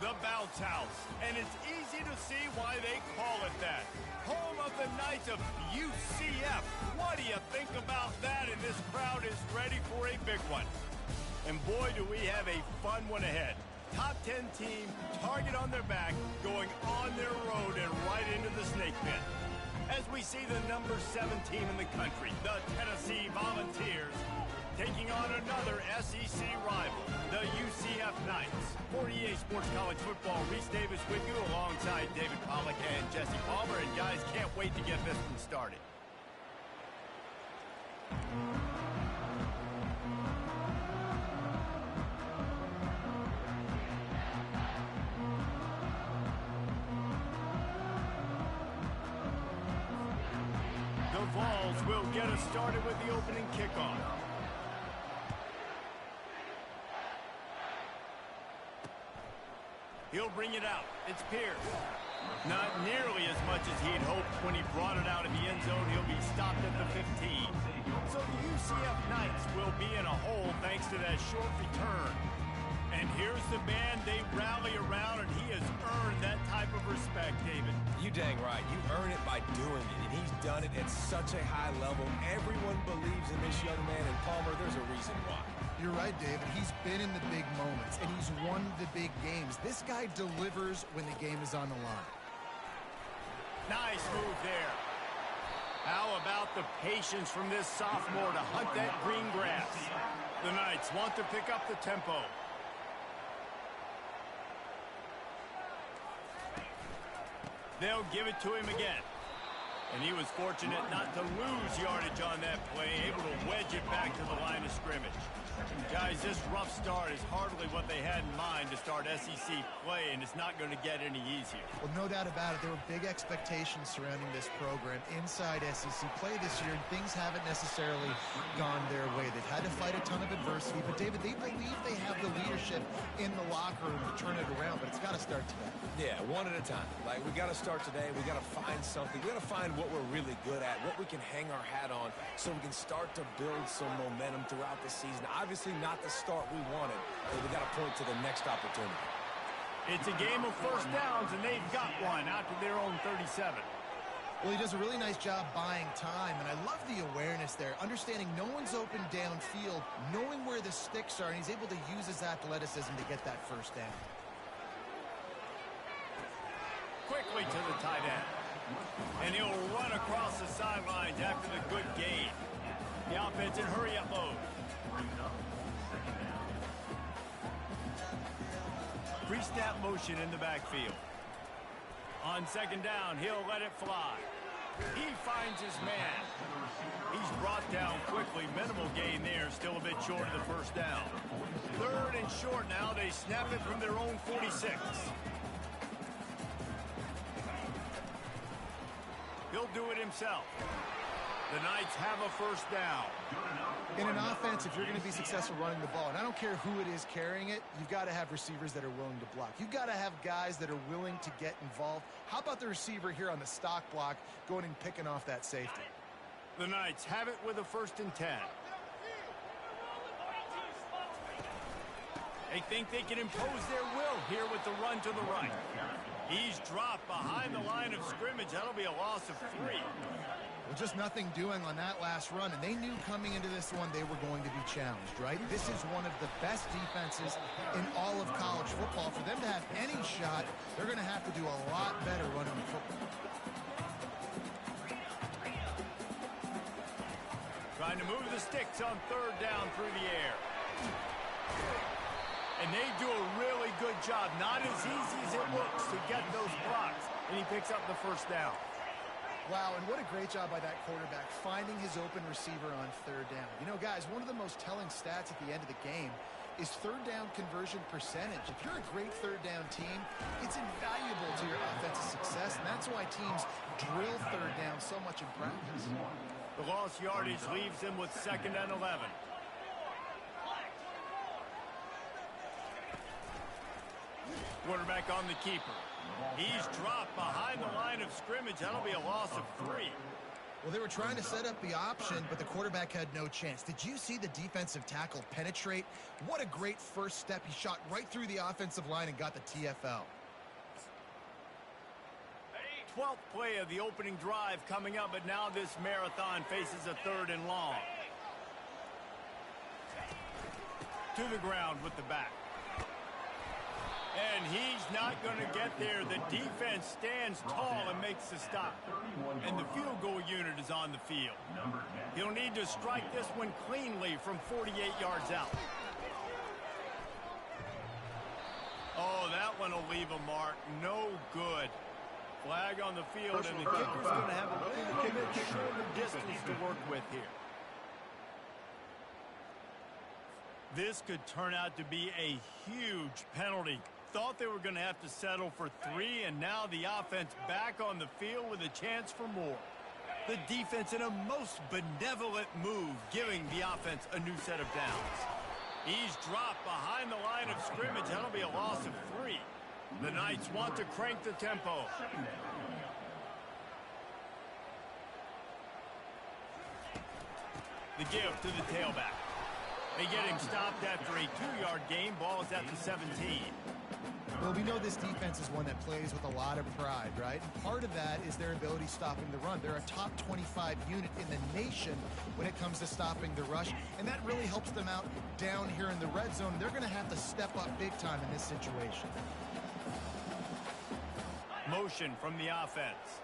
the Bounce House, and it's easy to see why they call it that. Home of the Knights of UCF. What do you think about that? And this crowd is ready for a big one. And boy, do we have a fun one ahead. Top 10 team, target on their back, going on their road and right into the snake pit. As we see the number 7 team in the country, the Tennessee Volunteers, taking on another SEC rival, the UCF Knights. For EA Sports College Football, Reese Davis with you alongside David Pollack and Jesse Palmer. And guys, can't wait to get this one started. The Vols will get us started with the opening kickoff. He'll bring it out. It's Pierce. Not nearly as much as he'd hoped when he brought it out of the end zone. He'll be stopped at the 15. So the UCF Knights will be in a hole thanks to that short return. And here's the band they rally around, and he has earned that type of respect, David. You dang right. You earn it by doing it, and he's done it at such a high level. Everyone believes in this young man, and Palmer, there's a reason why. You're right, David. He's been in the big moments, and he's won the big games. This guy delivers when the game is on the line. Nice move there. How about the patience from this sophomore to hunt that green grass? The Knights want to pick up the tempo. They'll give it to him again. And he was fortunate not to lose yardage on that play, able to wedge it back to the line of scrimmage. Guys, this rough start is hardly what they had in mind to start SEC play, and it's not going to get any easier. Well, no doubt about it. There were big expectations surrounding this program inside SEC play this year, and things haven't necessarily gone their way. They've had to fight a ton of adversity, but, David, they believe they have the leadership in the locker room to turn it around, but it's got to start today. Yeah, one at a time. Like, we got to start today. We got to find something. We got to find what we're really good at, what we can hang our hat on, so we can start to build some momentum throughout the season. Obviously not the start we wanted, but we got to point to the next opportunity. It's a game of first downs, and they've got one out to their own 37. Well, he does a really nice job buying time, and I love the awareness there, understanding no one's open downfield, knowing where the sticks are, and he's able to use his athleticism to get that first down. Quickly to the tight end. And he'll run across the sidelines after the good gain. The offense in hurry-up mode. Pre-snap motion in the backfield. On second down, he'll let it fly. He finds his man. He's brought down quickly. Minimal gain there, still a bit short of the first down. Third and short now. They snap it from their own 46. He'll do it himself. The Knights have a first down. In an offense, if you're going to be successful running the ball, and I don't care who it is carrying it, you've got to have receivers that are willing to block. You've got to have guys that are willing to get involved. How about the receiver here on the stock block going and picking off that safety? The Knights have it with a 1st and 10. They think they can impose their will here with the run to the right. He's dropped behind the line of scrimmage. That'll be a loss of 3. Well, just nothing doing on that last run, and they knew coming into this one they were going to be challenged, right? This is one of the best defenses in all of college football. For them to have any shot, they're going to have to do a lot better running the football. Trying to move the sticks on third down through the air. And they do a really good job. Not as easy as it looks to get those blocks. And he picks up the first down. Wow, and what a great job by that quarterback, finding his open receiver on third down. You know, guys, one of the most telling stats at the end of the game is third down conversion percentage. If you're a great third down team, it's invaluable to your offensive success, and that's why teams drill third down so much in practice. The lost yardage leaves him with 2nd and 11. Quarterback on the keeper. He's dropped behind the line of scrimmage. That'll be a loss of 3. Well, they were trying to set up the option, but the quarterback had no chance. Did you see the defensive tackle penetrate? What a great first step. He shot right through the offensive line and got the TFL. 12th play of the opening drive coming up, but now this marathon faces a 3rd and long. To the ground with the back. And he's not going to get there. The defense stands tall and makes the stop. And the field goal unit is on the field. He'll need to strike this one cleanly from 48 yards out. Oh, that one will leave a mark. No good. Flag on the field, and the kicker's going to have a little bit shorter distance to work with here. This could turn out to be a huge penalty. Thought they were going to have to settle for 3, and now the offense back on the field with a chance for more. The defense in a most benevolent move, giving the offense a new set of downs. He's dropped behind the line of scrimmage. That'll be a loss of 3. The Knights want to crank the tempo. The give to the tailback. They get him stopped after a 2-yard gain. Ball is at the 17. Well, we know this defense is one that plays with a lot of pride, right? And part of that is their ability stopping the run. They're a top 25 unit in the nation when it comes to stopping the rush, and that really helps them out down here in the red zone. They're going to have to step up big time in this situation. Motion from the offense.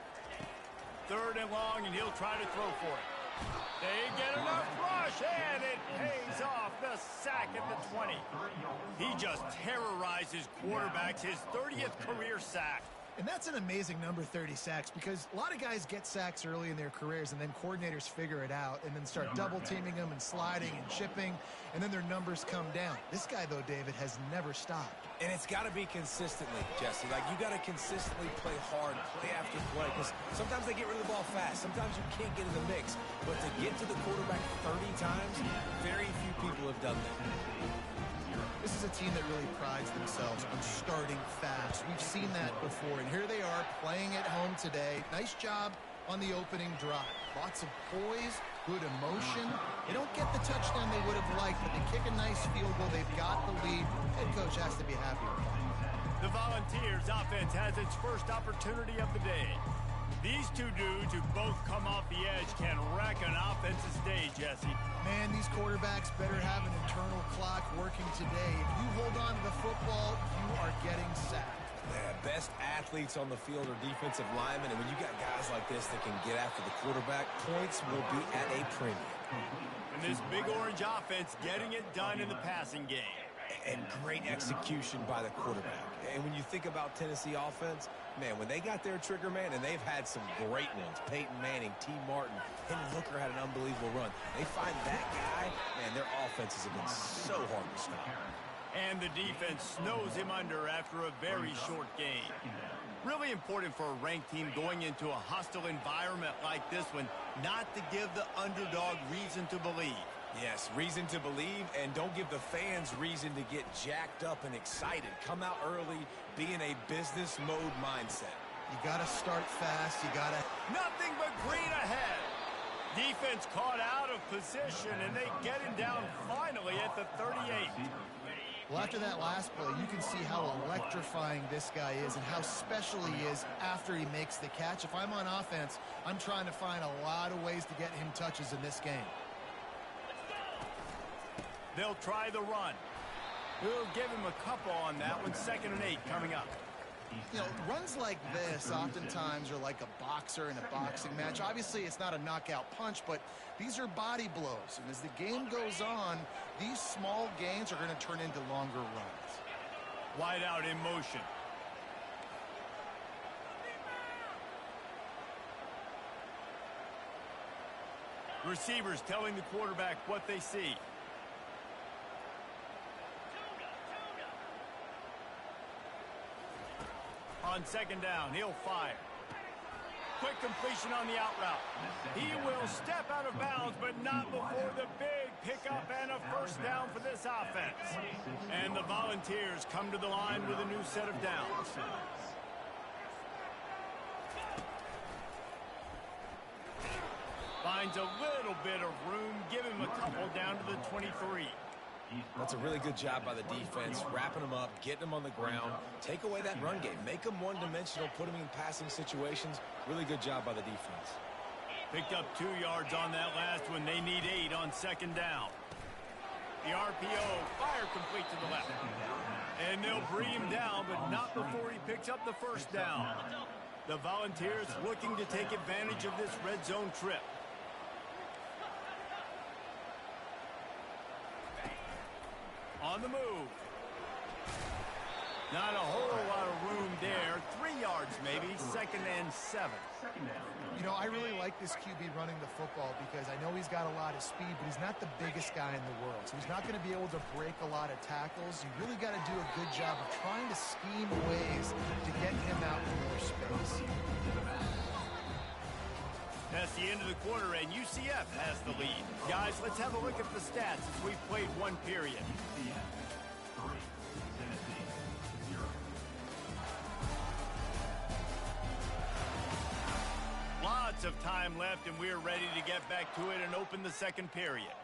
3rd and long, and he'll try to throw for it. They get enough rush, and it pays off. The sack at the 20. He just terrorized his quarterbacks, his 30th career sack. And that's an amazing number, 30 sacks, because a lot of guys get sacks early in their careers, and then coordinators figure it out and then start double-teaming them and sliding and chipping, and then their numbers come down. This guy, though, David, has never stopped. And it's got to be consistently, Jesse. Like, you got to consistently play hard, play after play, because sometimes they get rid of the ball fast. Sometimes you can't get in the mix. But to get to the quarterback 30 times, very few people have done that. This is a team that really prides themselves on starting fast. We've seen that before, and here they are playing at home today. Nice job on the opening drive. Lots of poise, good emotion. They don't get the touchdown they would have liked, but they kick a nice field goal. They've got the lead. Head coach has to be happy with that. The Volunteers offense has its first opportunity of the day. These two dudes who both come off the edge can wreck an offensive day, Jesse. Man, these quarterbacks better have an internal clock working today. If you hold on to the football, you are getting sacked. Yeah, best athletes on the field are defensive linemen, and when you got guys like this that can get after the quarterback, points will be at a premium. And this big orange offense getting it done in the passing game. And great execution by the quarterback. And when you think about Tennessee offense, man, when they got their trigger man, and they've had some great ones, Peyton Manning, T. Martin, Henry Hooker had an unbelievable run. They find that guy, man, their offenses have been so hard to stop. And the defense snows him under after a very short game. Really important for a ranked team going into a hostile environment like this one, not to give the underdog reason to believe. Yes, reason to believe, and don't give the fans reason to get jacked up and excited. Come out early, be in a business mode mindset. You got to start fast. You got to... Nothing but green ahead. Defense caught out of position, and they get him down finally at the 38. Well, after that last play, you can see how electrifying this guy is and how special he is after he makes the catch. If I'm on offense, I'm trying to find a lot of ways to get him touches in this game. They'll try the run. We'll give him a couple on that one. 2nd and 8 coming up. You know, runs like this oftentimes are like a boxer in a boxing match. Obviously, it's not a knockout punch, but these are body blows. And as the game goes on, these small gains are going to turn into longer runs. Wide out in motion. Receivers telling the quarterback what they see. On 2nd down, he'll fire. Quick completion on the out route. He will step out of bounds, but not before the big pickup and a 1st down for this offense. And the Volunteers come to the line with a new set of downs. Finds a little bit of room. Give him a couple down to the 23. That's a really good job by the defense, wrapping them up, getting them on the ground, take away that run game, make them one-dimensional, put them in passing situations. Really good job by the defense. Picked up 2 yards on that last one. They need 8 on second down. The RPO, fire complete to the left. And they'll bring him down, but not before he picks up the first down. The Volunteers looking to take advantage of this red zone trip. On the move. Not a whole lot of room there. 3 yards maybe. 2nd and 7. You know, I really like this QB running the football because I know he's got a lot of speed, but he's not the biggest guy in the world. So he's not going to be able to break a lot of tackles. You really got to do a good job of trying to scheme ways to get him out in more space. That's the end of the quarter, and UCF has the lead. Guys, let's have a look at the stats as we've played one period. Lots of time left, and we're ready to get back to it and open the second period.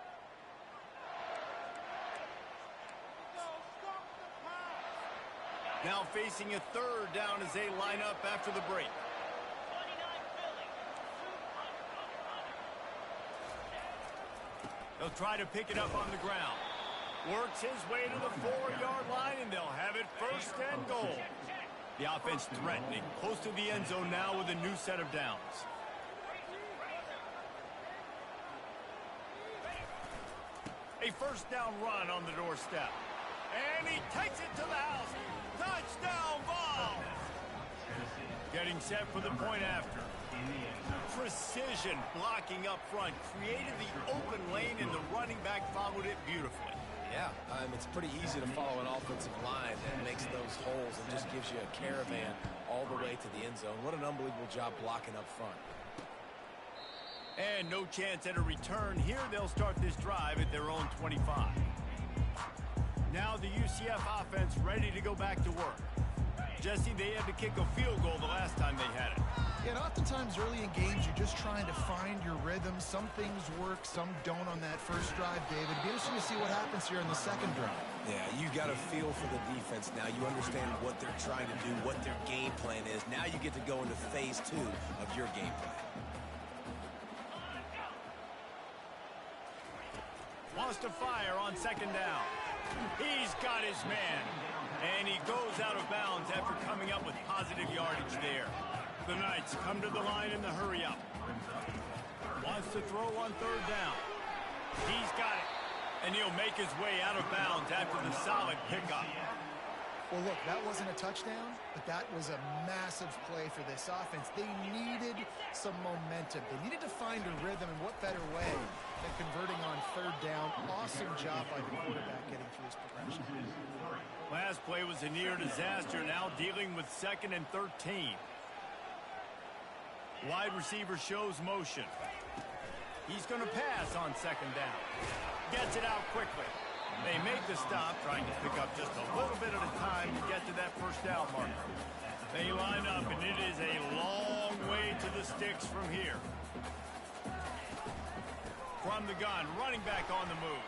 Now facing a 3rd down as they line up after the break. They'll try to pick it up on the ground. Works his way to the 4-yard line, and they'll have it 1st and goal. The offense threatening, close to the end zone now with a new set of downs. A 1st down run on the doorstep. And he takes it to the house. Touchdown, Vols! Getting set for the point after. Precision blocking up front. Created the open lane, and the running back followed it beautifully. Yeah, it's pretty easy to follow an offensive line that makes those holes and just gives you a caravan all the way to the end zone. What an unbelievable job blocking up front. And no chance at a return. Here they'll start this drive at their own 25. Now the UCF offense ready to go back to work. Jesse, they had to kick a field goal the last time they had it. Yeah, and oftentimes early in games, you're just trying to find your rhythm. Some things work, some don't on that first drive, David. It'll be interesting to see what happens here in the second drive. Yeah, you got a feel for the defense now. You understand what they're trying to do, what their game plan is. Now you get to go into phase 2 of your game plan. Wants to fire on second down. He's got his man. And he goes out of bounds after coming up with positive yardage there. The Knights come to the line in the hurry-up. Wants to throw on 3rd down. He's got it. And he'll make his way out of bounds after the solid pickup. Well, look, that wasn't a touchdown, but that was a massive play for this offense. They needed some momentum. They needed to find a rhythm, and what better way than converting on 3rd down. Awesome job by the quarterback getting through his progression. Last play was a near disaster, now dealing with 2nd and 13. Wide receiver shows motion. He's going to pass on 2nd down. Gets it out quickly. They make the stop, trying to pick up just a little bit at a time to get to that 1st down marker. They line up, and it is a long way to the sticks from here. From the gun, running back on the move.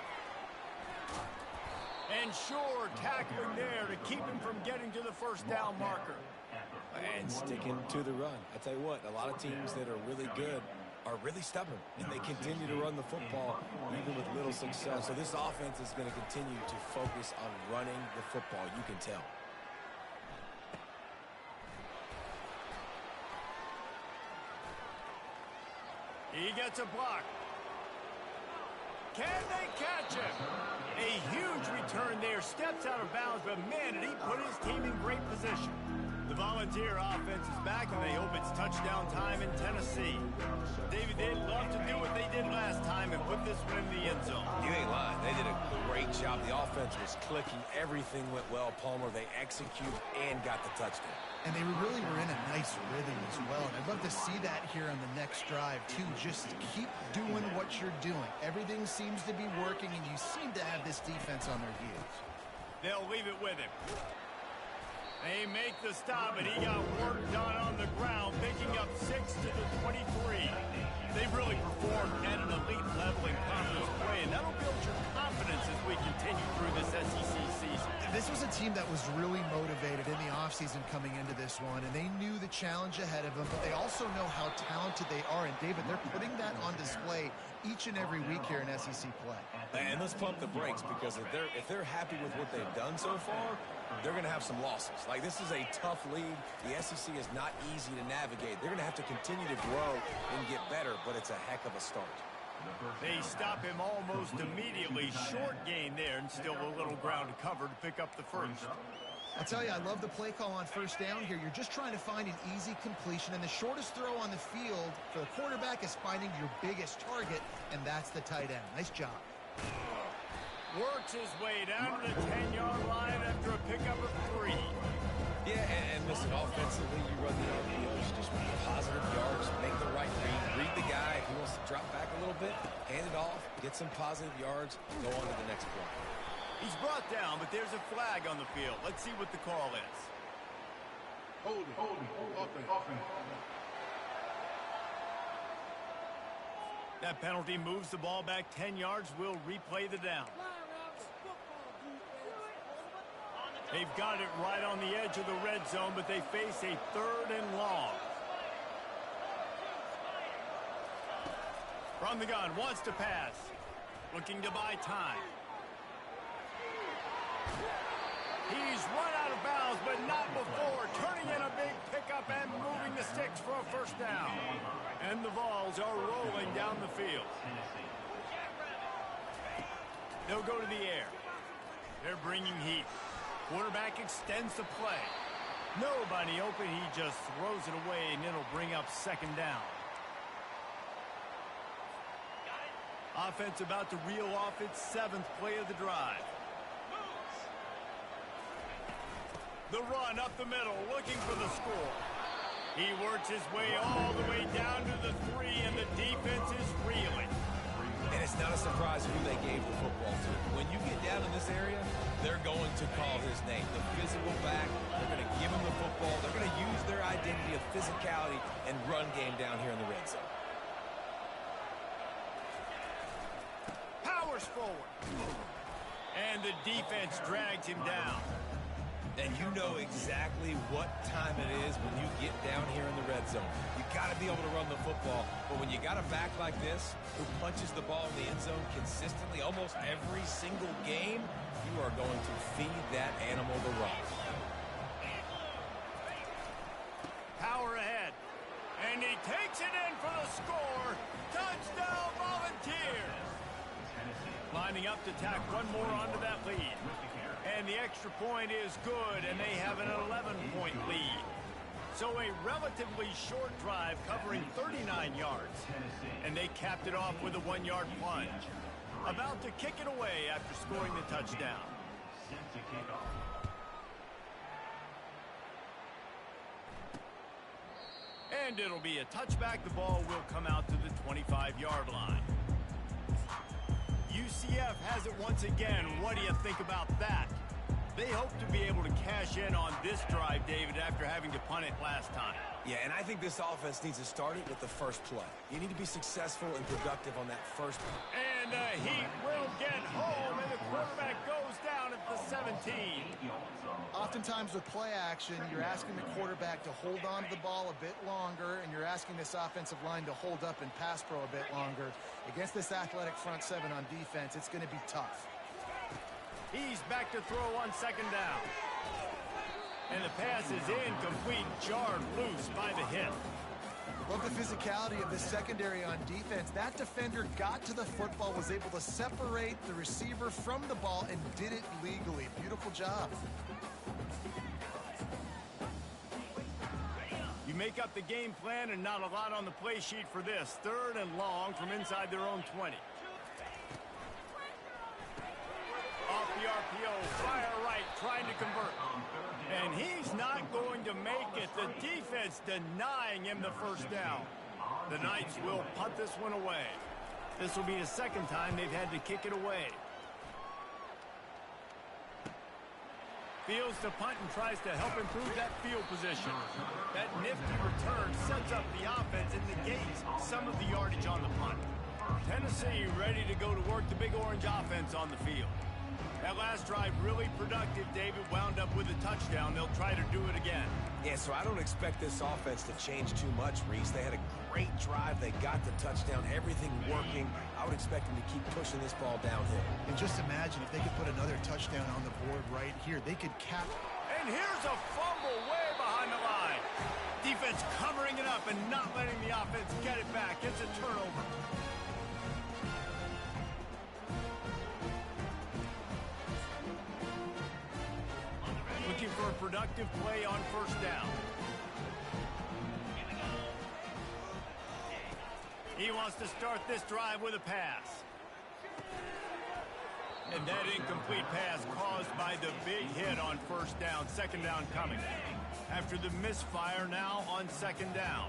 And sure, tackling there to keep him from getting to the 1st down marker. And sticking to the run. I tell you what, a lot of teams that are really good are really stubborn, and they continue to run the football even with little success. So this offense is going to continue to focus on running the football, you can tell. He gets a block. Can they catch him? A huge return there. Steps out of bounds, but man, did he put his team in great position. The Volunteer offense is back, and they hope it's touchdown time in Tennessee. David, they'd love to do what they did last time and put this one in the end zone. You ain't lying. They did a great job. The offense was clicking. Everything went well. Palmer, they executed and got the touchdown. And they really were in a nice rhythm as well. And I'd love to see that here on the next drive, too. Just keep doing what you're doing. Everything seems to be working, and you seem to have this defense on their heels. They'll leave it with him. They make the stop, and he got work done on the ground, picking up 6 to the 23. They've really performed team that was really motivated in the offseason coming into this one, and they knew the challenge ahead of them, but they also know how talented they are. And, David, they're putting that on display each and every week here in SEC play. And let's pump the brakes, because if they're happy with what they've done so far, they're going to have some losses. Like, this is a tough league. The SEC is not easy to navigate. They're going to have to continue to grow and get better, but it's a heck of a start. They stop him almost immediately. Short gain there, and still a little ground to cover to pick up the first. I'll tell you, I love the play call on first down here. You're just trying to find an easy completion, and the shortest throw on the field for the quarterback is finding your biggest target, and that's the tight end. Nice job. Works his way down to the 10-yard line after a pickup of 3. Yeah, and listen, offensively, you run the RPOs, just positive yards, make the right read the guy. If he wants to drop back a little bit, hand it off, get some positive yards, go on to the next play. He's brought down, but there's a flag on the field. Let's see what the call is. Hold it, offense. That penalty moves the ball back 10 yards. We'll replay the down. They've got it right on the edge of the red zone, but they face a 3rd and long. From the gun, wants to pass. Looking to buy time. He's run out of bounds, but not before. Turning in a big pickup and moving the sticks for a first down. And the Vols are rolling down the field. They'll go to the air. They're bringing heat. Quarterback extends the play. Nobody open. He just throws it away, and it'll bring up 2nd down. Offense about to reel off its 7th play of the drive. The run up the middle, looking for the score. He works his way all the way down to the 3, and the defense is reeling. And it's not a surprise who they gave the football to. When you get down in this area, they're going to call his name. The physical back, they're going to give him the football. They're going to use their identity of physicality and run game down here in the red zone. Powers forward. And the defense drags him down. And you know exactly what time it is when you get down here in the red zone. You got to be able to run the football, but when you got a back like this who punches the ball in the end zone consistently almost every single game, you are going to feed that animal the run. Power ahead. And he takes it in for the score. Touchdown Volunteers. Lining up to tack one more onto that lead. And the extra point is good, and they have an 11-point lead. So a relatively short drive covering 39 yards. And they capped it off with a 1-yard plunge. About to kick it away after scoring the touchdown. And it'll be a touchback. The ball will come out to the 25-yard line. UCF has it once again. What do you think about that? They hope to be able to cash in on this drive, David, after having to punt it last time. Yeah, and I think this offense needs to start it with the first play. You need to be successful and productive on that first play. And he will get home, and the quarterback goes down at the 17. Oftentimes with play action, you're asking the quarterback to hold on to the ball a bit longer, and you're asking this offensive line to hold up and pass pro a bit longer. Against this athletic front 7 on defense, it's going to be tough. He's back to throw on 2nd down. And the pass is incomplete, jarred loose by the hip. Love the physicality of the secondary on defense. That defender got to the football, was able to separate the receiver from the ball, and did it legally. Beautiful job. You make up the game plan, and not a lot on the play sheet for this. 3rd and long from inside their own 20. Off the RPO, fire right, trying to convert. And he's not going to make it. The defense denying him the first down. The Knights will punt this one away. This will be the 2nd time they've had to kick it away. Fields to punt and tries to help improve that field position. That nifty return sets up the offense and negates some of the yardage on the punt. Tennessee ready to go to work. The Big Orange offense on the field. That last drive really productive, David. Wound up with a touchdown. They'll try to do it again. Yeah, so I don't expect this offense to change too much, Reese. They had a great drive. They got the touchdown, everything working. I would expect them to keep pushing this ball downhill. And just imagine if they could put another touchdown on the board right here. They could cap. And here's a fumble way behind the line. Defense covering it up and not letting the offense get it back. It's a turnover. Looking for a productive play on first down. He wants to start this drive with a pass. And that incomplete pass caused by the big hit on first down. Second down coming. After the misfire, now on second down.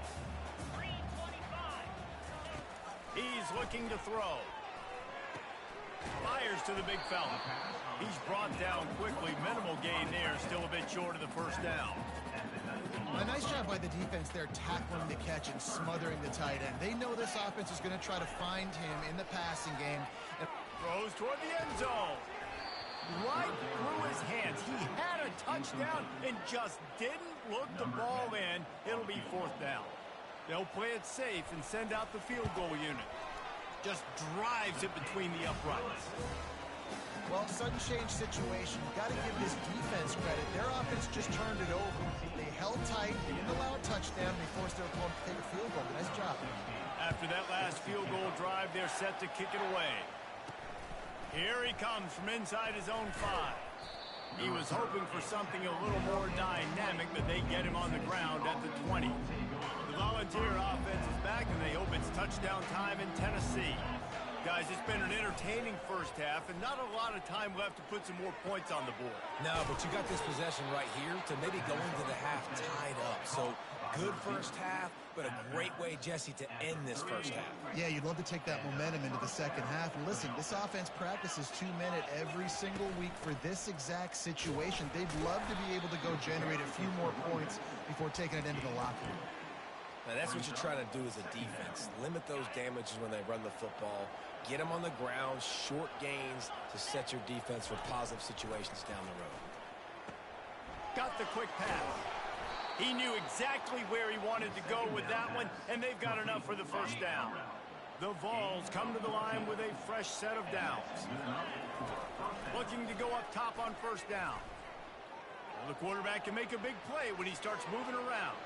He's looking to throw. Fires to the big fella. He's brought down quickly. Minimal gain there. Still a bit short of the first down. A nice job by the defense there, tackling the catch and smothering the tight end. They know this offense is going to try to find him in the passing game. Throws toward the end zone. Right through his hands. He had a touchdown and just didn't look the ball in. It'll be fourth down. They'll play it safe and send out the field goal unit. Just drives it between the uprights. Well, sudden change situation. Got to give this defense credit. Their offense just turned it over. They held tight. They didn't allow a touchdown. They forced their opponent to take a field goal. Nice job. After that last field goal drive, they're set to kick it away. Here he comes from inside his own 5. He was hoping for something a little more dynamic, but they get him on the ground at the 20. The Volunteer offense is back, and they hope it's touchdown time in Tennessee. Guys, it's been an entertaining first half, and not a lot of time left to put some more points on the board. No, but you got this possession right here to maybe go into the half tied up. So good first half, but a great way, Jesse, to end this first half. Yeah, you'd love to take that momentum into the second half. And listen, this offense practices 2-minute every single week for this exact situation. They'd love to be able to go generate a few more points before taking it into the locker room. Now, that's what you're trying to do as a defense. Limit those damages when they run the football. Get them on the ground, short gains to set your defense for positive situations down the road. Got the quick pass. He knew exactly where he wanted to go with that one, and they've got enough for the first down. The Vols come to the line with a fresh set of downs. Looking to go up top on first down. Well, the quarterback can make a big play when he starts moving around.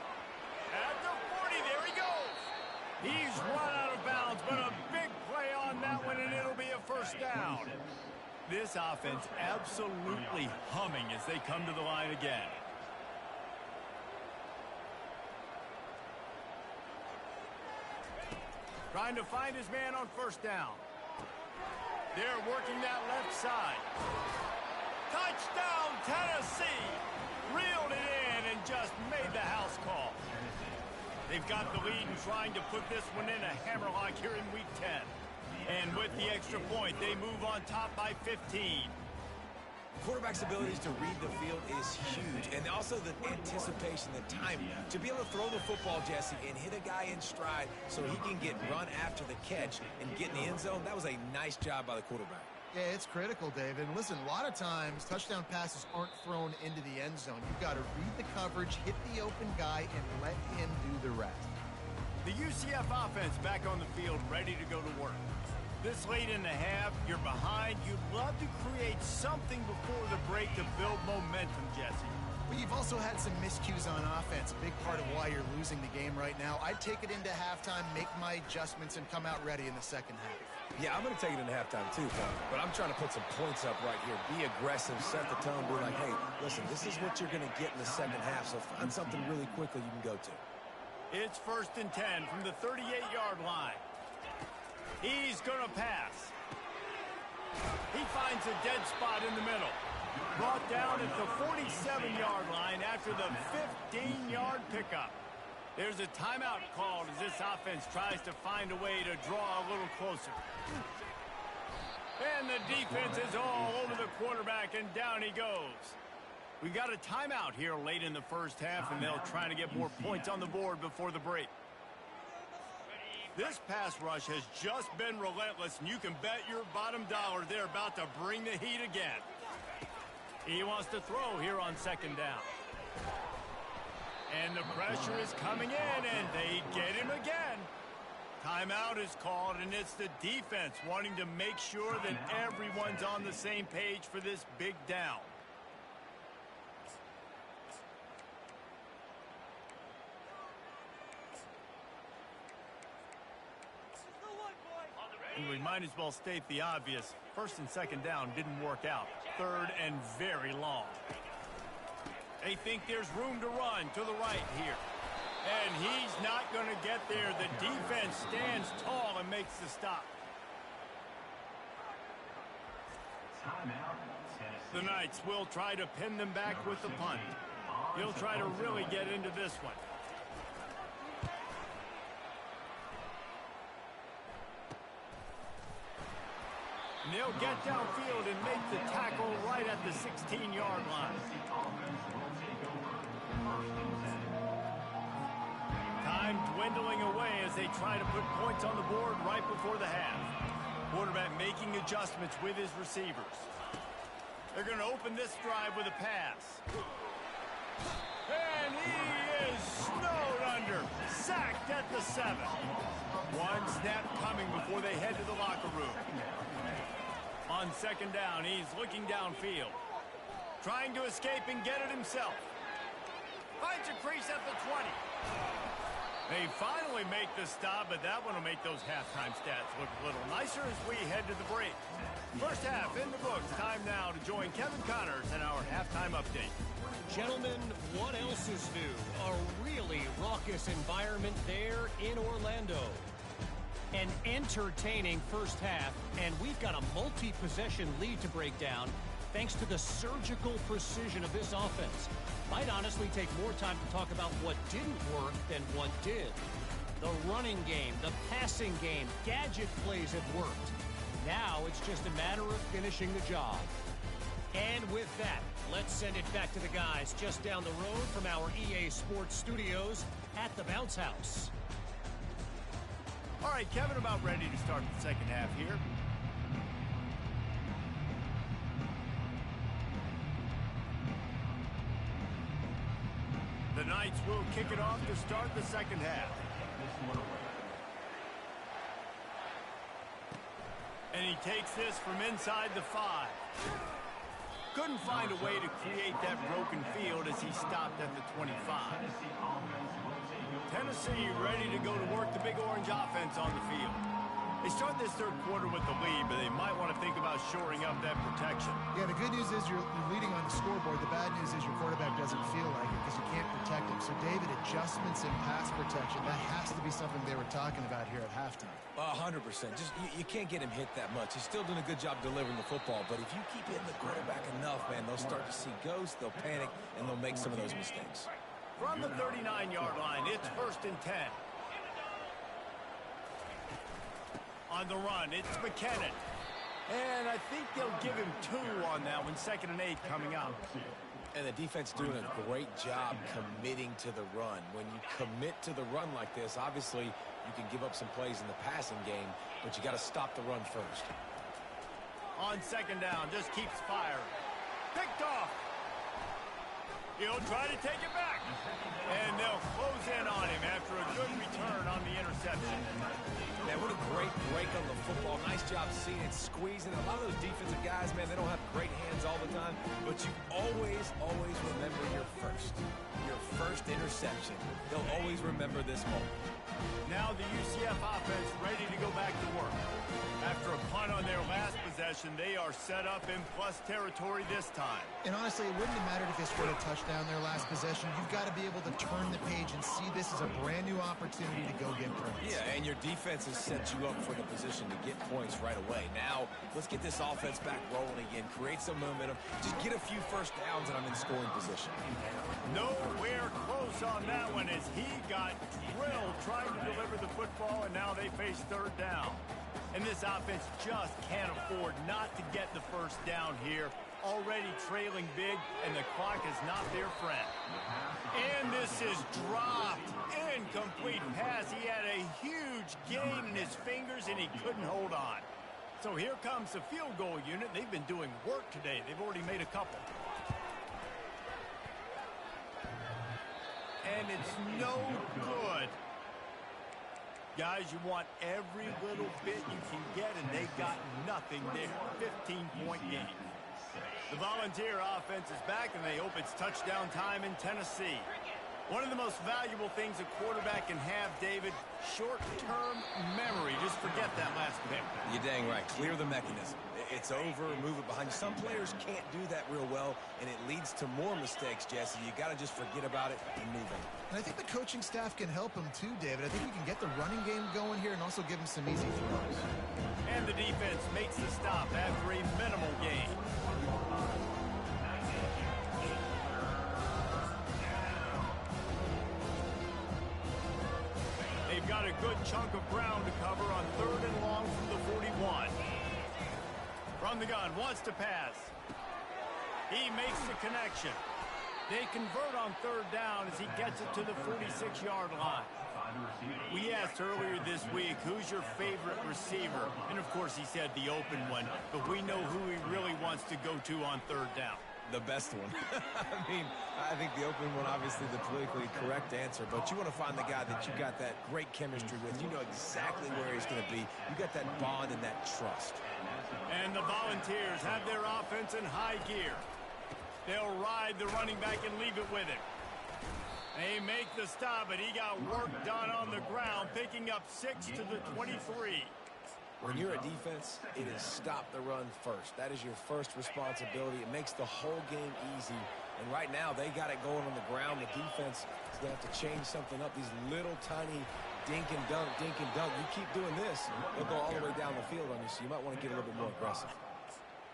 At the 40, there he goes. He's run out of bounds, but a big play on that one, and it'll be a first down. This offense absolutely humming as they come to the line again. Trying to find his man on first down. They're working that left side. Touchdown, Tennessee! Reeled it in and just made the house call. They've got the lead and trying to put this one in a hammerlock here in Week 10. And with the extra point, they move on top by 15. Quarterback's abilities to read the field is huge, and also the anticipation, the timing. To be able to throw the football, Jesse, and hit a guy in stride so he can get run after the catch and get in the end zone, that was a nice job by the quarterback. Yeah, it's critical, David. And listen, a lot of times, touchdown passes aren't thrown into the end zone. You've got to read the coverage, hit the open guy, and let him do the rest. The UCF offense back on the field, ready to go to work. This late in the half, you're behind. You'd love to create something before the break to build momentum, Jesse. But you've also had some miscues on offense, a big part of why you're losing the game right now. I'd take it into halftime, make my adjustments, and come out ready in the second half. Yeah, I'm going to take it into halftime too, Connor. But I'm trying to put some points up right here. Be aggressive, set the tone, be like, hey, listen, this is what you're going to get in the second half, so find something really quickly you can go to. It's 1st and 10 from the 38-yard line. He's going to pass. He finds a dead spot in the middle. Brought down at the 47-yard line after the 15-yard pickup. There's a timeout called as this offense tries to find a way to draw a little closer. And the defense is all over the quarterback, and down he goes. We got a timeout here late in the first half, and they'll try to get more points on the board before the break. This pass rush has just been relentless, and you can bet your bottom dollar they're about to bring the heat again. He wants to throw here on second down. And the pressure is coming in, and they get him again. Timeout is called, and it's the defense wanting to make sure that everyone's on the same page for this big down. And we might as well state the obvious. First and second down didn't work out. Third and very long. They think there's room to run to the right here. And he's not going to get there. The defense stands tall and makes the stop. The Knights will try to pin them back with the punt. He'll try to really get into this one. And they'll get downfield and make the tackle right at the 16-yard line. Time dwindling away as they try to put points on the board right before the half. Quarterback making adjustments with his receivers. They're going to open this drive with a pass. And he is snowed under. Sacked at the 7. One snap coming before they head to the locker room. On second down, he's looking downfield. Trying to escape and get it himself. Finds a crease at the 20. They finally make the stop, but that one will make those halftime stats look a little nicer as we head to the break. First half in the books. Time now to join Kevin Connors in our halftime update. Gentlemen, what else is new? A really raucous environment there in Orlando. An entertaining first half, and we've got a multi-possession lead to break down thanks to the surgical precision of this offense. Might honestly take more time to talk about what didn't work than what did. The running game, the passing game, gadget plays have worked. Now it's just a matter of finishing the job. And with that, let's send it back to the guys just down the road from our EA Sports studios at the Bounce House. All right, Kevin, about ready to start the second half here. The Knights will kick it off to start the second half. And he takes this from inside the 5. Couldn't find a way to create that broken field as he stopped at the 25. Tennessee ready to go to work the Big Orange offense on the field. They start this third quarter with the lead, but they might want to think about shoring up that protection. Yeah, the good news is you're leading on the scoreboard. The bad news is your quarterback doesn't feel like it because you can't protect him. So, David, adjustments in pass protection, that has to be something they were talking about here at halftime. 100%. Just you can't get him hit that much. He's still doing a good job delivering the football, but if you keep hitting the quarterback enough, man, they'll start to see ghosts, they'll panic, and they'll make some of those mistakes. From the 39-yard line, it's first and 10. On the run, it's McKinnon. And I think they'll give him 2 on that one, 2nd and 8 coming up. And the defense doing a great job committing to the run. When you commit to the run like this, obviously you can give up some plays in the passing game, but you got to stop the run first. On second down, just keeps firing. Picked off. He'll try to take it back. And they'll close in on him after a good return on the interception. Man, what a great break on the football. Nice job seeing it, squeezing it. A lot of those defensive guys, man, they don't have great hands all the time, but you always remember your first interception. They'll always remember this moment. Now the UCF offense ready to go back to work. After a punt on their last possession, they are set up in plus territory this time. And honestly, it wouldn't have mattered if they scored a touchdown their last possession. You've got to be able to turn the page and see this as a brand new opportunity to go get points. Yeah, and your defense has set you up for the position to get points right away. Now, let's get this offense back rolling again, create some momentum, just get a few first downs, and I'm in scoring position. Nowhere close on that one as he got drilled trying to deliver the football, and now they face third down. And this offense just can't afford not to get the first down here. Already trailing big, and the clock is not their friend. And this is dropped. Incomplete pass. He had a huge gain in his fingers, and he couldn't hold on. So here comes the field goal unit. They've been doing work today. They've already made a couple. And it's no good. Guys, you want every little bit you can get, and they got nothing there. 15-point game. The Volunteer offense is back, and they hope it's touchdown time in Tennessee. One of the most valuable things a quarterback can have, David, short-term memory. Just forget that last pick. You're dang right. Clear the mechanism. It's over, move it behind you. Some players can't do that real well, and it leads to more mistakes, Jesse. You got to just forget about it and move on. And I think the coaching staff can help him too, David. I think we can get the running game going here and also give him some easy throws. And the defense makes the stop after a minimal gain. They've got a good chunk of ground to cover on 3rd and long from the 41. From the gun, wants to pass. He makes the connection. They convert on 3rd down as he gets it to the 46-yard line. We asked earlier this week, who's your favorite receiver? And, of course, he said the open one, but we know who he really wants to go to on 3rd down. The best one. I mean, I think the open one, obviously the politically correct answer, but you want to find the guy that you got that great chemistry with. You know exactly where he's going to be. You got that bond and that trust. And the Volunteers have their offense in high gear. They'll ride the running back and leave it with him. They make the stop, but he got work done on the ground, picking up 6 to the 23. When you're a defense, it is stop the run first. That is your first responsibility. It makes the whole game easy. And right now, they got it going on the ground. The defense is going to have to change something up. These little tiny dink and dunk, dink and dunk. You keep doing this, they'll go all the way down the field on you, so you might want to get a little bit more aggressive.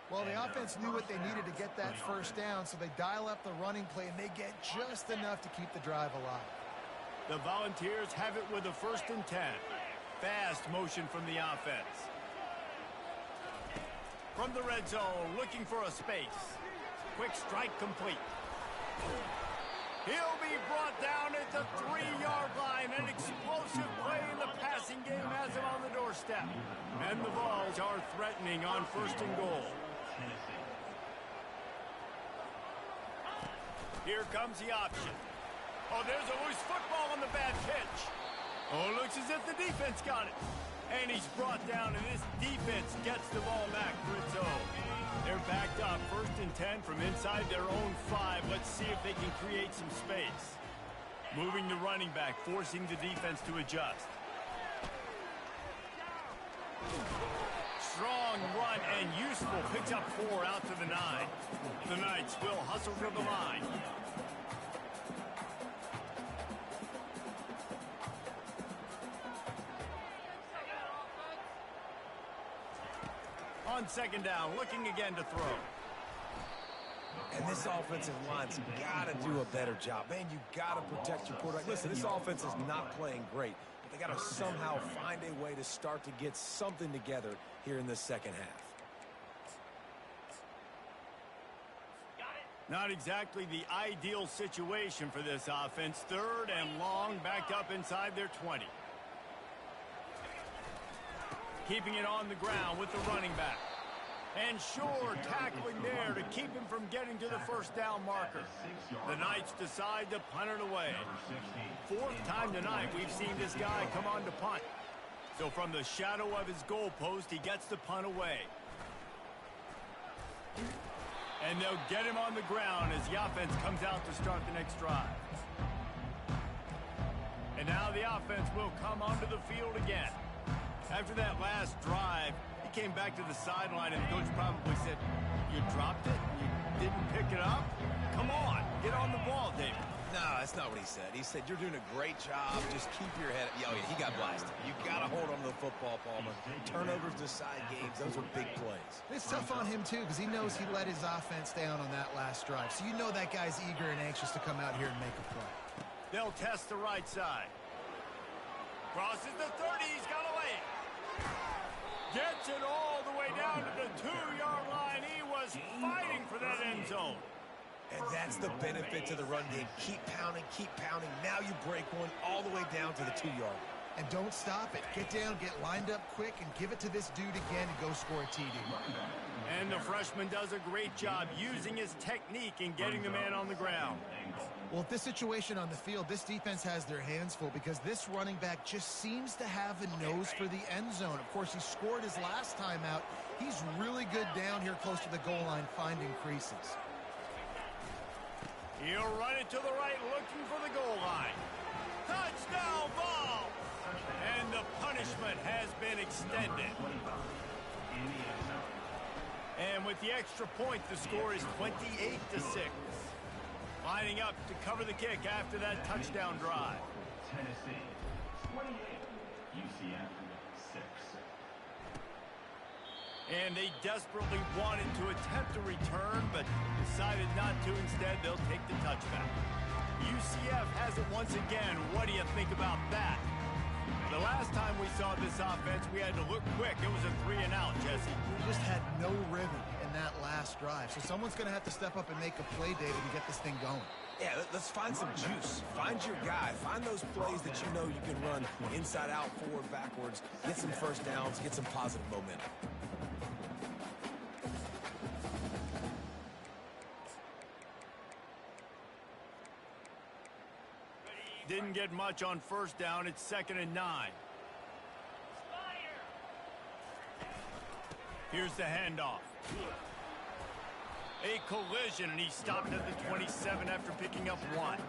Well, the offense knew what they needed to get that first down, so they dial up the running play, and they get just enough to keep the drive alive. The Volunteers have it with a 1st and 10. Fast motion from the offense. From the red zone, looking for a space. Quick strike complete. He'll be brought down at the 3-yard line. An explosive play in the passing game has him on the doorstep. And the Vols are threatening on 1st and goal. Here comes the option. Oh, there's a loose football on the bad pitch. Oh, looks as if the defense got it. And he's brought down, and this defense gets the ball back for its own. They're backed up, 1st and 10 from inside their own 5. Let's see if they can create some space. Moving the running back, forcing the defense to adjust. Strong run and useful. Picks up 4 out to the 9. The Knights will hustle to the line. On 2nd down, looking again to throw. And this offensive line's got to do a better job. Man, you got to protect your quarterback. Listen, this offense is not playing great, but they got to somehow find a way to start to get something together here in this second half. Not exactly the ideal situation for this offense. 3rd and long, backed up inside their 20. Keeping it on the ground with the running back. And sure, tackling there to keep him from getting to the 1st down marker. The Knights decide to punt it away. 4th time tonight we've seen this guy come on to punt. So from the shadow of his goalpost, he gets the punt away. And they'll get him on the ground as the offense comes out to start the next drive. And now the offense will come onto the field again. After that last drive, he came back to the sideline, and the coach probably said, you dropped it? You didn't pick it up? Come on, get on the ball, David. No, that's not what he said. He said, you're doing a great job. Just keep your head up. Oh, yeah, he got blasted. You got to hold on to the football, Palmer. Turnovers decide games. Those are big plays. It's tough on him, too, because he knows he let his offense down on that last drive. So you know that guy's eager and anxious to come out here and make a play. They'll test the right side. Crosses the 30. He's got away. Gets it all the way down to the 2-yard line. He was fighting for that end zone. And that's the benefit to the run game. Keep pounding, keep pounding. Now you break one all the way down to the 2-yard line. And don't stop it. Get down, get lined up quick, and give it to this dude again and go score a TD. And the freshman does a great job using his technique and getting the man on the ground. Well, at this situation on the field, this defense has their hands full because this running back just seems to have a nose for the end zone. Of course, he scored his last time out. He's really good down here close to the goal line, finding creases. He'll run it to the right, looking for the goal line. Touchdown, Vols! And the punishment has been extended. And with the extra point, the score is 28-6. Lining up to cover the kick after that touchdown drive. Tennessee, 28, UCF, 6. And they desperately wanted to attempt a return, but decided not to. Instead, they'll take the touchback. UCF has it once again. What do you think about that? The last time we saw this offense, we had to look quick. It was a 3-and-out, Jesse. We just had no rhythm in that last drive. So someone's going to have to step up and make a play, David, and get this thing going. Yeah, let's find some juice. Find your guy. Find those plays that you know you can run inside out, forward, backwards. Get some first downs. Get some positive momentum. Didn't get much on first down. It's 2nd and 9. Here's the handoff. A collision, and he stopped at the 27 after picking up 1.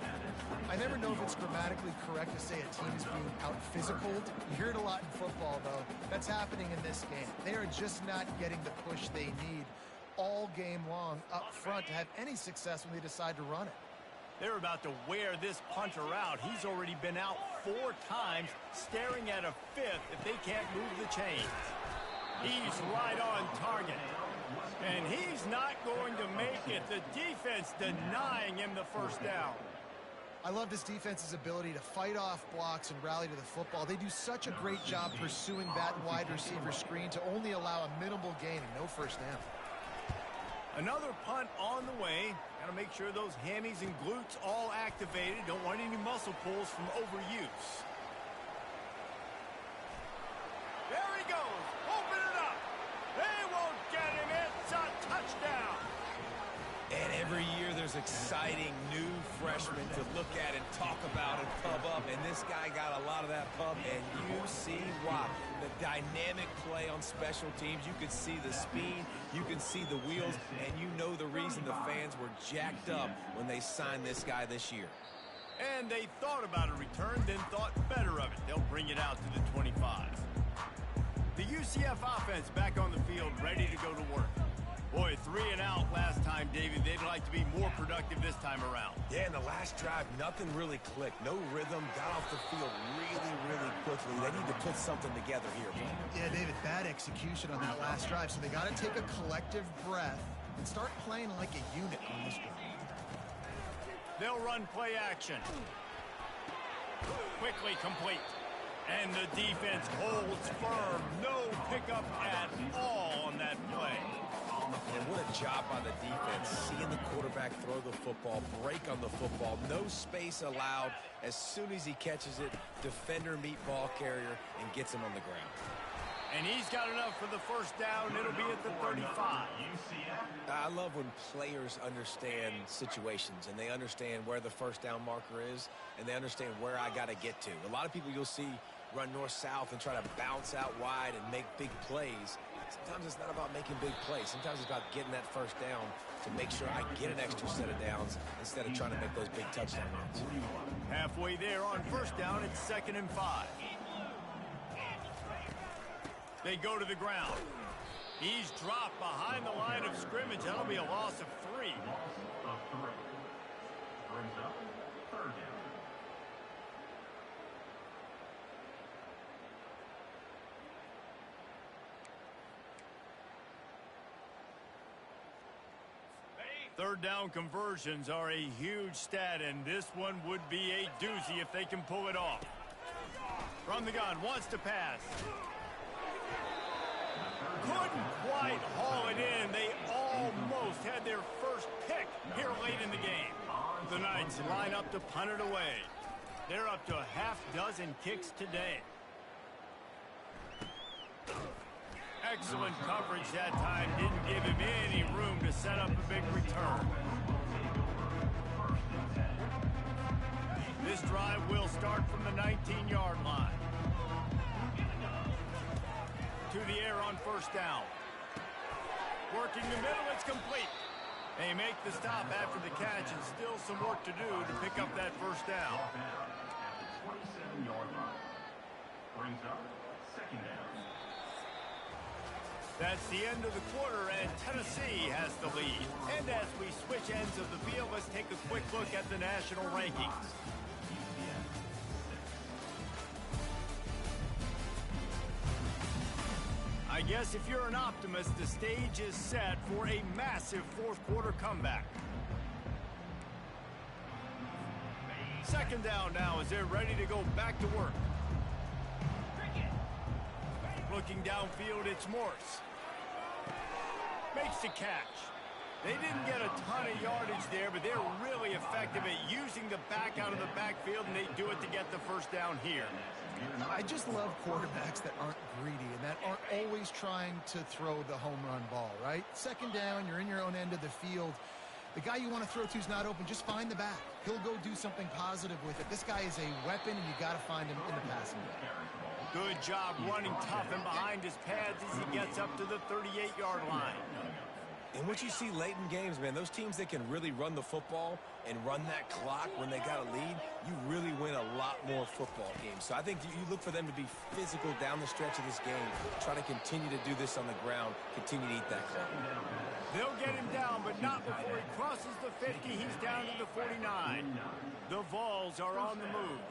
I never know if it's grammatically correct to say a team is being out-physicaled. You hear it a lot in football, though. That's happening in this game. They are just not getting the push they need all game long up front to have any success when they decide to run it. They're about to wear this punter out. He's already been out 4 times, staring at a 5th if they can't move the chains. He's right on target. And he's not going to make it. The defense denying him the first down. I love this defense's ability to fight off blocks and rally to the football. They do such a great job pursuing that wide receiver screen to only allow a minimal gain and no first down. Another punt on the way. Got to make sure those hammies and glutes all activated. Don't want any muscle pulls from overuse. There he goes. Open it up. They won't get him. It's a touchdown. And every year there's exciting new freshmen to look at and talk about and pub up. And this guy got a lot of that pub, and you see why. The dynamic play on special teams. You could see the speed. You can see the wheels. And you know the reason the fans were jacked up when they signed this guy this year. And they thought about a return, then thought better of it. They'll bring it out to the 25. The UCF offense back on the field, ready to go to work. Boy, 3-and-out last time, David. They'd like to be more productive this time around. Yeah, in the last drive, nothing really clicked. No rhythm. Got off the field really, really quickly. They need to put something together here. Yeah, David, bad execution on that last drive. So they got to take a collective breath and start playing like a unit on this drive. They'll run play action. Quickly complete. And the defense holds firm. No pickup at all on that play. And what a job by the defense, seeing the quarterback throw the football, break on the football, no space allowed. As soon as he catches it, defender meet ball carrier and gets him on the ground. And he's got enough for the first down. It'll be at the 35. I love when players understand situations and they understand where the first down marker is and they understand where I got to get to. A lot of people you'll see run north-south and try to bounce out wide and make big plays. Sometimes it's not about making big plays. Sometimes it's about getting that first down to make sure I get an extra set of downs instead of trying to make those big touchdown runs. Halfway there on first down, it's 2nd and 5. They go to the ground. He's dropped behind the line of scrimmage. That'll be a loss of 3. Brings up 3rd down. Third down conversions are a huge stat, and this one would be a doozy if they can pull it off. From the gun, wants to pass. Couldn't quite haul it in. They almost had their first pick here late in the game. The Knights line up to punt it away. They're up to a half dozen kicks today. Excellent coverage that time. Didn't give him any room to set up a big return. This drive will start from the 19-yard line. To the air on first down. Working the middle, it's complete. They make the stop after the catch, and still some work to do to pick up that first down. At the 27-yard line. Brings up second down. That's the end of the quarter, and Tennessee has the lead. And as we switch ends of the field, let's take a quick look at the national rankings. I guess if you're an optimist, the stage is set for a massive fourth-quarter comeback. Second down now as they're ready to go back to work. Looking downfield, it's Morse. Makes the catch. They didn't get a ton of yardage there, but they're really effective at using the back out of the backfield, and they do it to get the first down here. I just love quarterbacks that aren't greedy and that aren't always trying to throw the home run ball, right? Second down, you're in your own end of the field. The guy you want to throw to is not open. Just find the back. He'll go do something positive with it. This guy is a weapon, and you got to find him in the passing game. Good job running tough and behind his pads as he gets up to the 38-yard line. And what you see late in games, man, those teams that can really run the football and run that clock when they got a lead, you really win a lot more football games. So I think you look for them to be physical down the stretch of this game, try to continue to do this on the ground, continue to eat that clock. They'll get him down, but not before he crosses the 50. He's down to the 49. The Vols are on the move.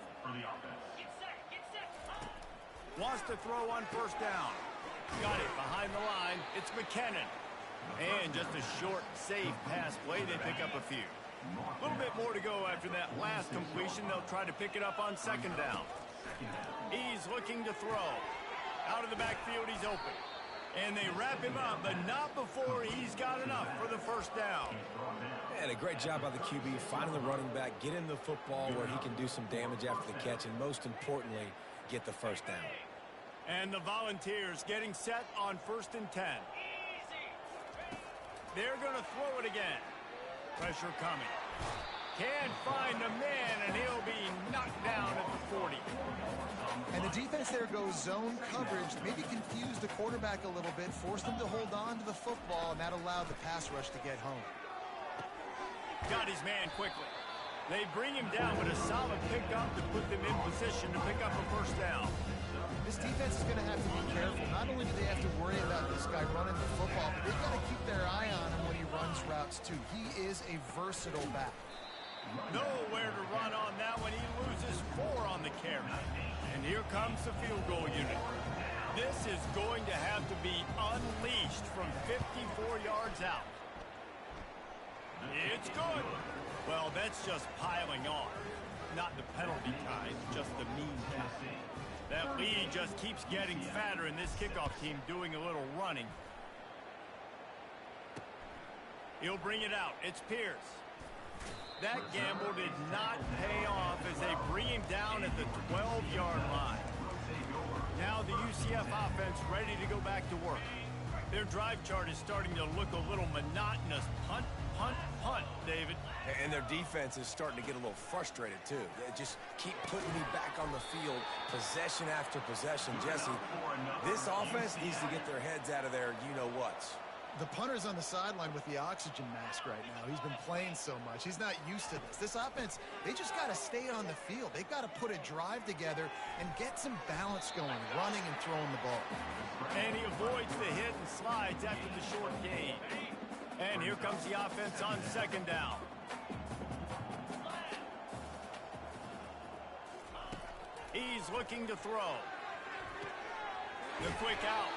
Wants to throw on first down. Got it behind the line. It's McKinnon. And just a short, safe pass play. They pick up a few. A little bit more to go after that last completion. They'll try to pick it up on second down. He's looking to throw. Out of the backfield, he's open. And they wrap him up, but not before he's got enough for the first down. And a great job by the QB, finding the running back, get him the football where he can do some damage after the catch, and most importantly, get the first down. And the Volunteers getting set on 1st and 10. They're going to throw it again. Pressure coming. Can't find the man, and he'll be knocked down at the 40. And the defense there goes zone coverage, maybe confused the quarterback a little bit, forced him to hold on to the football, and that allowed the pass rush to get home. Got his man quickly. They bring him down with a solid pickup to put them in position to pick up a first down. This defense is going to have to be careful. Not only do they have to worry about this guy running the football, but they've got to keep their eye on him when he runs routes too. He is a versatile back. Nowhere to run on that one. He loses 4 on the carry. And here comes the field goal unit. This is going to have to be unleashed from 54 yards out. It's good. Well, that's just piling on. Not the penalty kind, just the mean kind. That lead just keeps getting fatter, and this kickoff team doing a little running. He'll bring it out. It's Pierce. That gamble did not pay off as they bring him down at the 12-yard line. Now the UCF offense ready to go back to work. Their drive chart is starting to look a little monotonous. Punt, punt, punt, David. And their defense is starting to get a little frustrated, too. They just keep putting me back on the field, possession after possession. Jesse, this offense needs to get their heads out of their you-know-whats. The punter's on the sideline with the oxygen mask right now. He's been playing so much. He's not used to this. This offense, they just got to stay on the field. They've got to put a drive together and get some balance going, running and throwing the ball. And he avoids the hit and slides after the short gain. And here comes the offense on second down. He's looking to throw. The quick out.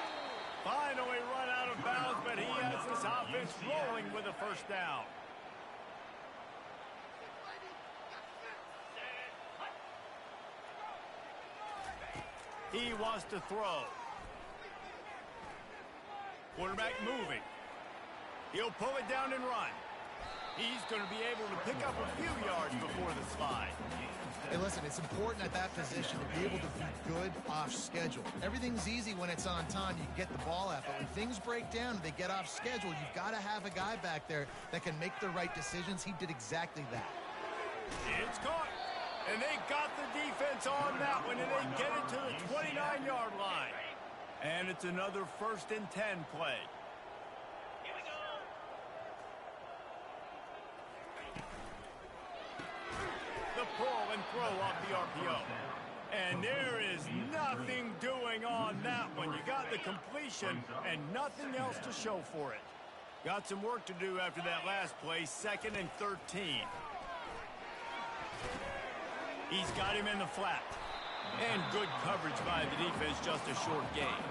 Finally run out of bounds, but he has this offense rolling with a first down. He wants to throw. Quarterback moving. He'll pull it down and run. He's going to be able to pick up a few yards before the slide. Hey, listen, it's important at that position to be able to be good off schedule. Everything's easy when it's on time. You can get the ball out. But when things break down and they get off schedule, you've got to have a guy back there that can make the right decisions. He did exactly that. It's caught. And they got the defense on that one, and they get it to the 29-yard line. And it's another 1st and 10 play. The pull and throw off the RPO. And there is nothing doing on that one. You got the completion and nothing else to show for it. Got some work to do after that last play, 2nd and 13. He's got him in the flat. And good coverage by the defense, just a short gain.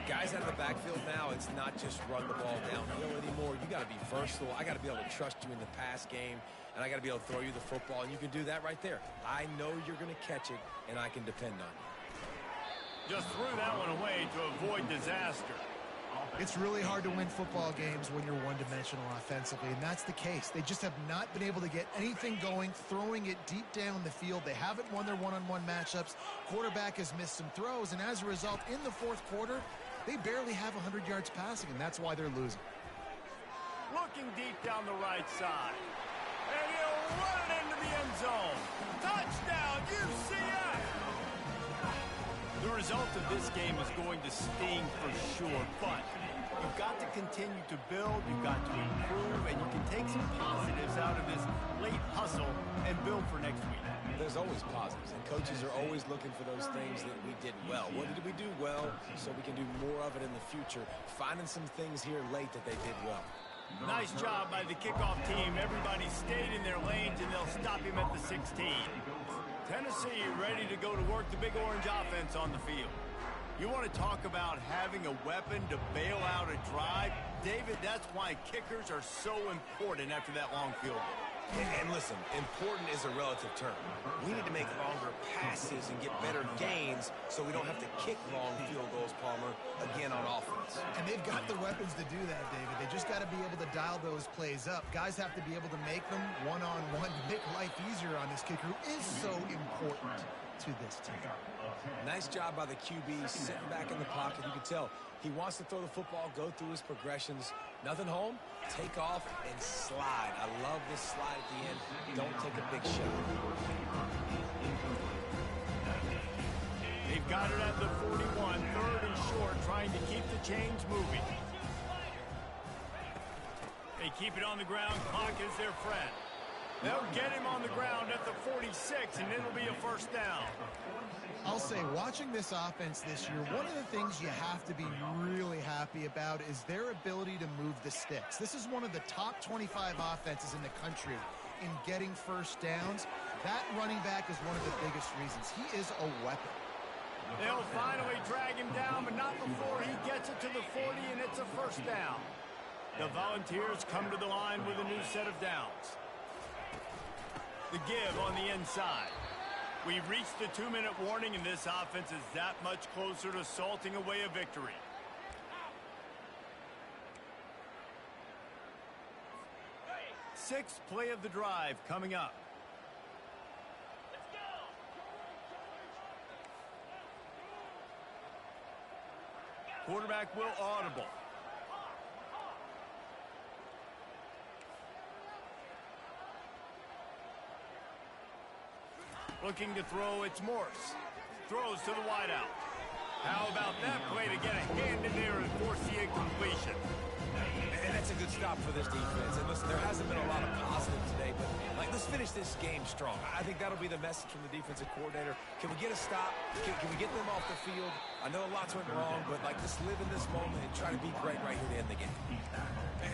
Guys out of the backfield now, it's not just run the ball downhill anymore. You got to be versatile. I got to be able to trust you in the pass game, and I got to be able to throw you the football, and you can do that right there. I know you're going to catch it, and I can depend on you. Just threw that one away to avoid disaster. It's really hard to win football games when you're one-dimensional offensively, and that's the case. They just have not been able to get anything going, throwing it deep down the field. They haven't won their one-on-one matchups. Quarterback has missed some throws, and as a result, in the fourth quarter, they barely have 100 yards passing, and that's why they're losing. Looking deep down the right side. And he'll run it into the end zone. Touchdown, UCF! The result of this game is going to sting for sure, but you've got to continue to build, you've got to improve, and you can take some positives out of this late hustle and build for next week. There's always positives, and coaches are always looking for those things that we did well. What did we do well so we can do more of it in the future? Finding some things here late that they did well. Nice job by the kickoff team. Everybody stayed in their lanes, and they'll stop him at the 16. Tennessee ready to go to work the Big Orange offense on the field. You want to talk about having a weapon to bail out a drive? David, that's why kickers are so important after that long field goal. And listen, important is a relative term. We need to make longer passes and get better gains so we don't have to kick long field goals, Palmer, again on offense. And they've got the weapons to do that, David. They just got to be able to dial those plays up. Guys have to be able to make them one-on-one to make life easier on this kicker, who is so important to this team. Nice job by the QB, sitting back in the pocket. You can tell he wants to throw the football, go through his progressions. Nothing home, take off and slide. I love this slide at the end. Don't take a big shot. They've got it at the 41, 3rd and short, trying to keep the chains moving. They keep it on the ground. Clock is their friend. They'll get him on the ground at the 46, and it'll be a 1st down. I'll say, watching this offense this year, one of the things you have to be really happy about is their ability to move the sticks. This is one of the top 25 offenses in the country in getting 1st downs. That running back is one of the biggest reasons. He is a weapon. They'll finally drag him down, but not before he gets it to the 40, and it's a 1st down. The Volunteers come to the line with a new set of downs. The give on the inside. We've reached the 2-minute warning, and this offense is that much closer to salting away a victory. Sixth play of the drive coming up. Quarterback will audible. Looking to throw, it's Morse. Throws to the wideout. How about that play to get a hand in there and force the incompletion? And that's a good stop for this defense. And listen, there hasn't been a lot of positive today, but let's finish this game strong. I think that'll be the message from the defensive coordinator. Can we get a stop? Can we get them off the field? I know lots went wrong, but just live in this moment and try to be great right here to end the game.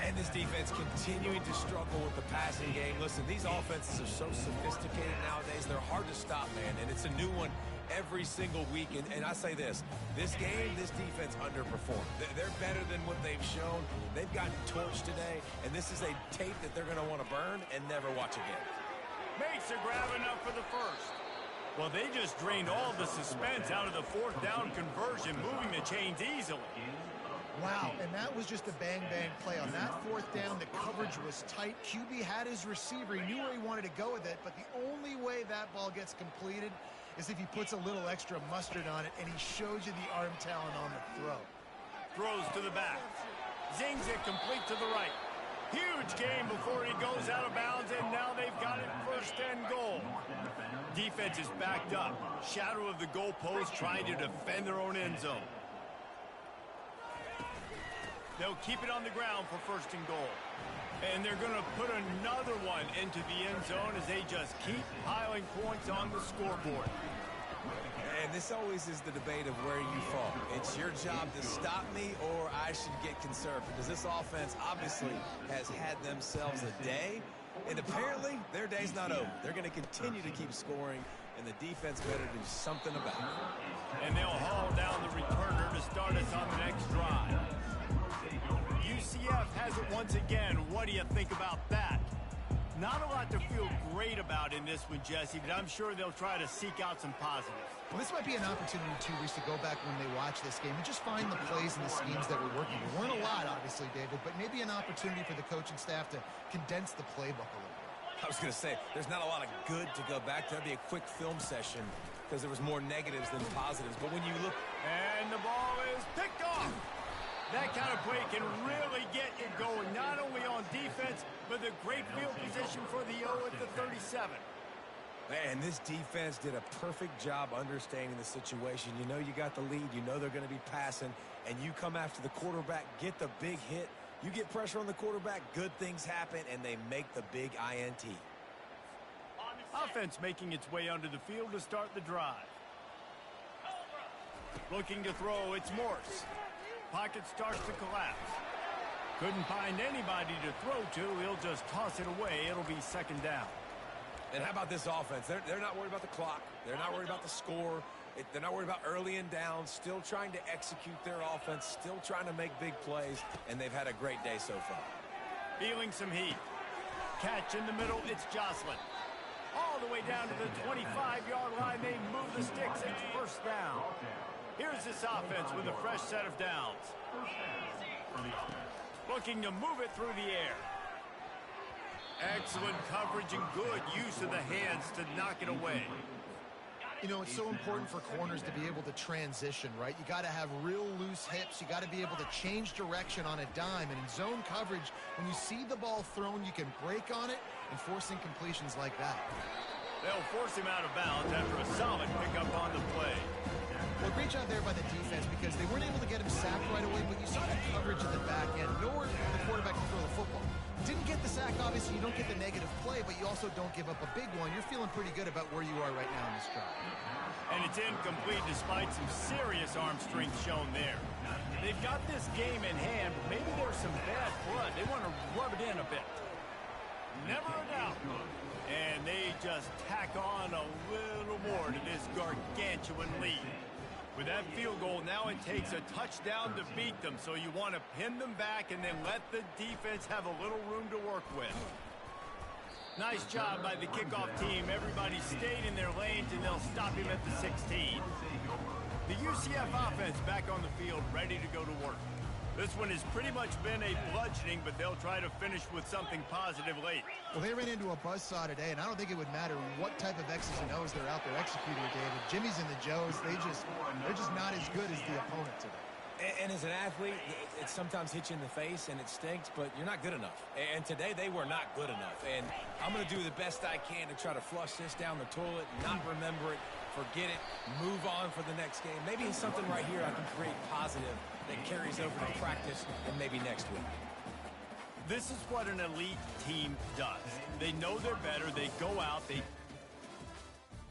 And this defense continuing to struggle with the passing game. Listen, these offenses are so sophisticated nowadays. They're hard to stop, man. And it's a new one every single week. And I say this game, this defense underperformed. They're better than what they've shown. They've gotten torched today. And this is a tape that they're going to want to burn and never watch again. Makes a grab enough for the 1st. Well, they just drained all the suspense out of the 4th down conversion, moving the chains easily. Wow, and that was just a bang-bang play. On that fourth down, the coverage was tight. QB had his receiver. He knew where he wanted to go with it, but the only way that ball gets completed is if he puts a little extra mustard on it, and he shows you the arm talent on the throw. Throws to the back. Zings it complete to the right. Huge gain before he goes out of bounds, and now they've got it first and goal. Defense is backed up. Shadow of the goalpost trying to defend their own end zone. They'll keep it on the ground for first and goal. And they're going to put another one into the end zone as they just keep piling points on the scoreboard. And this always is the debate of where you fall. It's your job to stop me or I should get conserved, because this offense obviously has had themselves a day, and apparently their day's not over. They're going to continue to keep scoring, and the defense better do something about it. And they'll haul down the returner to start us on the next drive. UCF has it once again. What do you think about that? Not a lot to feel great about in this one, Jesse, but I'm sure they'll try to seek out some positives. Well, this might be an opportunity, too, Reese, to go back when they watch this game and just find the plays and the schemes that were working. There weren't a lot, obviously, David, but maybe an opportunity for the coaching staff to condense the playbook a little bit. I was going to say, there's not a lot of good to go back to. That'd be a quick film session because there was more negatives than positives. But when you look... And the ball is picked off. That kind of play can really get you going, not only on defense, but the great field position for the O at the 37. Man, this defense did a perfect job understanding the situation. You know you got the lead. You know they're going to be passing. And you come after the quarterback, get the big hit. You get pressure on the quarterback, good things happen, and they make the big INT. Offense making its way onto the field to start the drive. Looking to throw, it's Morse. Pocket starts to collapse. Couldn't find anybody to throw to. He'll just toss it away. It'll be second down. And how about this offense? They're not worried about the clock. They're not worried about the score. They're not worried about early and down. Still trying to execute their offense. Still trying to make big plays. And they've had a great day so far. Feeling some heat. Catch in the middle. It's Jocelyn. All the way down to the 25-yard line. They move the sticks. It's first down. Here's this offense with a fresh set of downs. Looking to move it through the air. Excellent coverage and good use of the hands to knock it away. You know, it's so important for corners to be able to transition, right? You got to have real loose hips. You got to be able to change direction on a dime. And in zone coverage, when you see the ball thrown, you can break on it and force incompletions like that. They'll force him out of bounds after a solid pickup on the play. Well, great job there by the defense because they weren't able to get him sacked right away, but you saw the coverage in the back end. Nowhere the quarterback can throw the football. Didn't get the sack, obviously. You don't get the negative play, but you also don't give up a big one. You're feeling pretty good about where you are right now in this drive. And it's incomplete despite some serious arm strength shown there. They've got this game in hand, but maybe there's some bad blood. They want to rub it in a bit. Never a doubt. And they just tack on a little more to this gargantuan lead. With that field goal, now it takes a touchdown to beat them, so you want to pin them back and then let the defense have a little room to work with. Nice job by the kickoff team. Everybody stayed in their lanes, and they'll stop him at the 16. The UCF offense back on the field, ready to go to work. This one has pretty much been a bludgeoning, but they'll try to finish with something positive late. Well, they ran into a buzzsaw today, and I don't think it would matter what type of X's and O's they're out there executing, David. Jimmy's and the Joes, they're just not as good as the opponent today. And as an athlete, it sometimes hits you in the face, and it stinks, but you're not good enough. And today, they were not good enough. And I'm going to do the best I can to try to flush this down the toilet, not remember it, forget it, move on for the next game. Maybe it's something right here I can create positive that carries over to practice and maybe next week. This is what an elite team does. They know they're better. They go out. They